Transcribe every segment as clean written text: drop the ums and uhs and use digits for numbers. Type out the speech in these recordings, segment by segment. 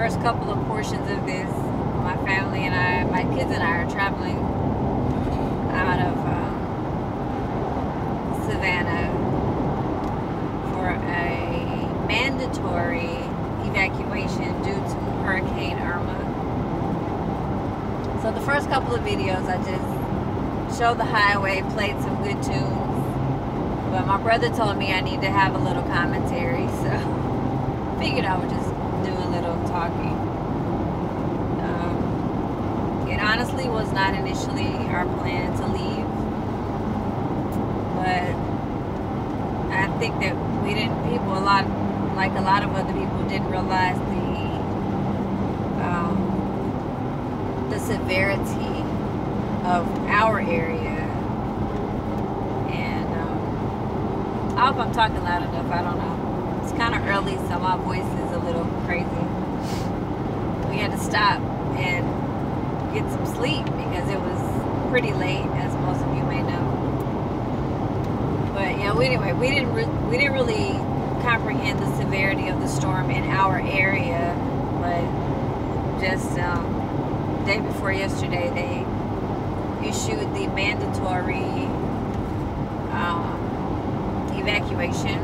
first couple of portions of this, my family and I, my kids and I are traveling out of Savannah for a mandatory evacuation due to Hurricane Irma. So the first couple of videos I just showed the highway, played some good tunes, but my brother told me I need to have a little commentary, so figured I would just do a little talking. It honestly was not initially our plan to leave, but I think that we didn't, a lot of other people didn't realize the severity of our area. And I hope I'm talking loud enough. I don't know. It's kind of early, so my voice is a little crazy. We had to stop and get some sleep because it was pretty late, as most of you may know. But yeah, anyway, we didn't really comprehend the severity of the storm in our area, but just day before yesterday, they issued the mandatory evacuation.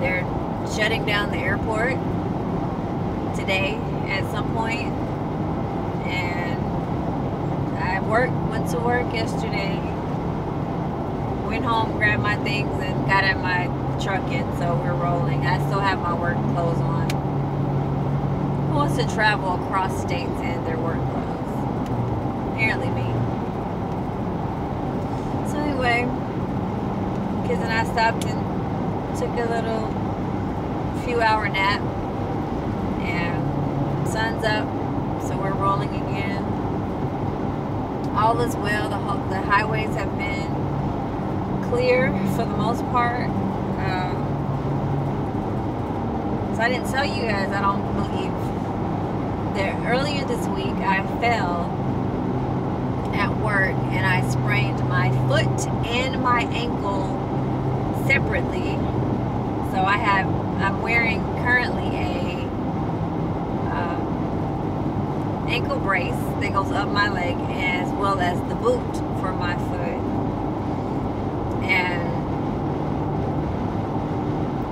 They're shutting down the airport today at some point, and I went to work yesterday, went home, grabbed my things, and got at my truck, and so we're rolling. I still have my work clothes on. Who wants to travel across states in their work clothes? Apparently me. So anyway, kids and I stopped and took a little few-hour nap, and sun's up, so we're rolling again. All is well. The highways have been clear for the most part. So I didn't tell you guys, I don't believe, that earlier this week I fell at work and I sprained my foot and my ankle separately. So I'm wearing currently a ankle brace that goes up my leg, as well as the boot for my foot. And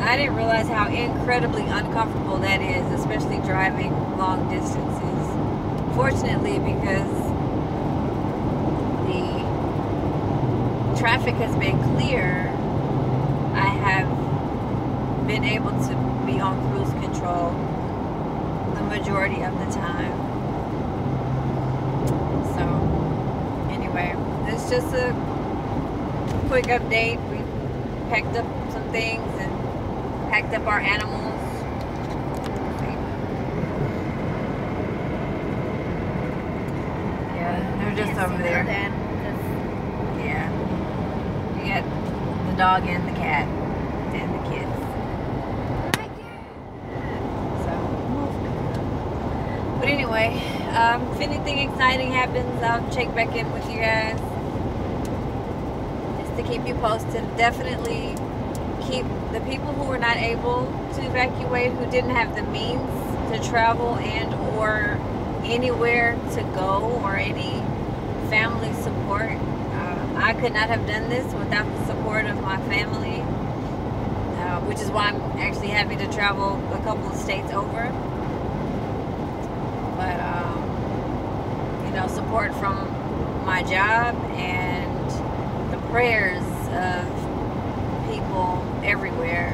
I didn't realize how incredibly uncomfortable that is, especially driving long distances. Fortunately, because the traffic has been clear, I have been able to be on cruise control the majority of the time. So anyway, it's just a quick update. We packed up some things and packed up our animals. Yeah, they're just over there. Yeah. We got the dog and the cat and the kids. So, but anyway, if anything exciting happens, I'll check back in with you guys just to keep you posted. Definitely keep the people who were not able to evacuate, who didn't have the means to travel and or anywhere to go or any family support. I could not have done this without the support of my family, which is why I'm actually happy to travel a couple of states over. But you know, support from my job and the prayers of people everywhere,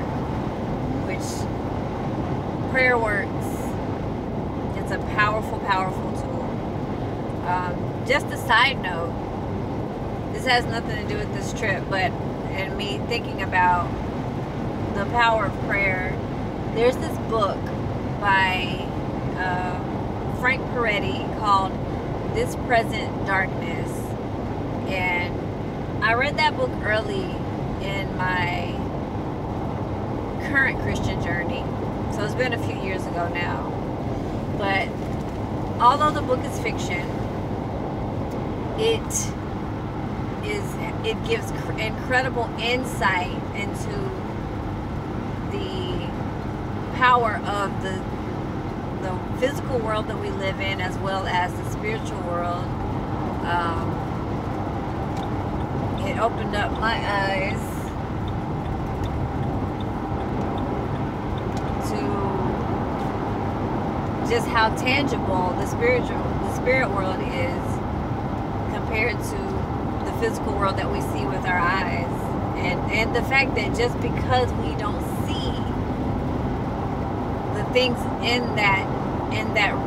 which prayer works. It's a powerful, powerful tool. Just a side note, this has nothing to do with this trip, but in me thinking about the power of prayer, there's this book by Frank Peretti called This Present Darkness, and I read that book early in my current Christian journey, so it's been a few years ago now. But although the book is fiction, it gives incredible insight into the power of the physical world that we live in, as well as the spiritual world. It opened up my eyes to just how tangible the spirit world is compared to the physical world that we see with our eyes. And the fact that just because we don't see the things in that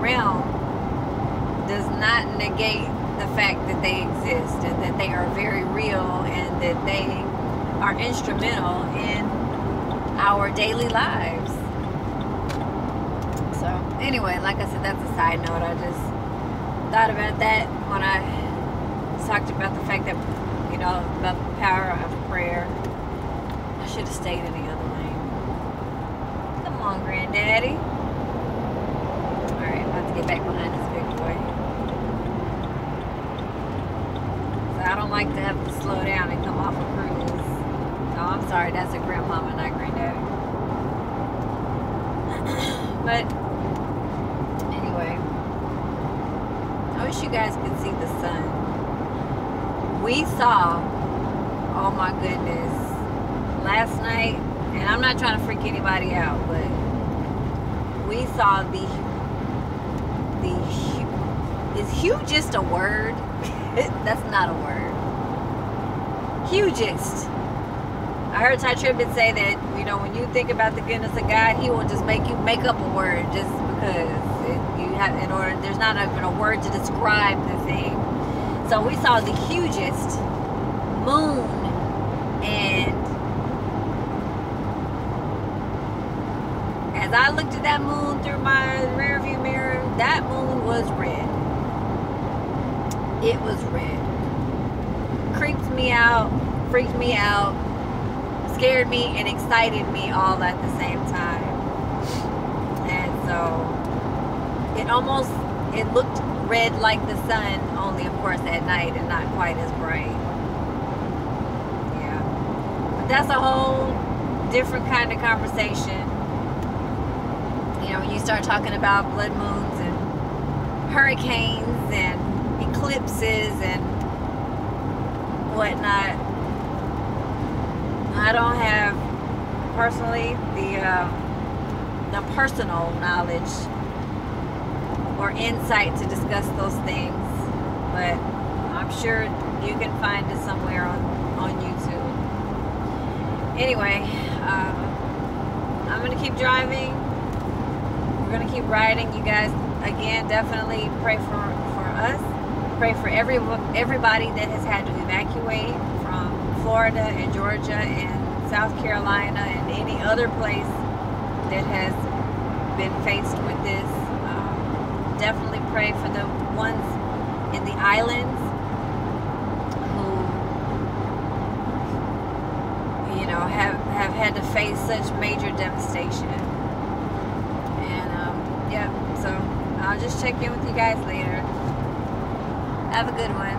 realm does not negate the fact that they exist and that they are very real and that they are instrumental in our daily lives. So anyway, like I said, that's a side note. I just thought about that when I talked about the fact that, you know, about the power of prayer. I should have stayed in the other lane. Come on, Granddaddy. Alright, I'm about to get back behind this big boy. So I don't like to have to slow down and come off a cruise. Oh, I'm sorry, that's a grandmama, not granddaddy. But anyway, I wish you guys could see the sun. We saw, oh my goodness, last night, and I'm not trying to freak anybody out, but we saw is hugest a word? That's not a word. Hugest. I heard Ty Tribbett say that, you know, when you think about the goodness of God, He will just make you make up a word just because there's not even a word to describe the thing. So we saw the hugest moon, and as I looked at that moon through my rear view mirror, that moon was red. It was red. Creeped me out, freaked me out, scared me, and excited me all at the same time. And so it looked red like the sun, only of course at night and not quite as bright. Yeah. But that's a whole different kind of conversation. You know, when you start talking about blood moons and hurricanes and eclipses and whatnot, I don't have personally the personal knowledge or insight to discuss those things, but I'm sure you can find it somewhere on YouTube. Anyway, I'm gonna keep driving. We're gonna keep riding. You guys, again, definitely pray for us. Pray for everybody that has had to evacuate from Florida and Georgia and South Carolina and any other place that has been faced with this. Definitely pray for the ones in the islands who, you know, have had to face such major devastation. And yeah, so I'll just check in with you guys later. Have a good one.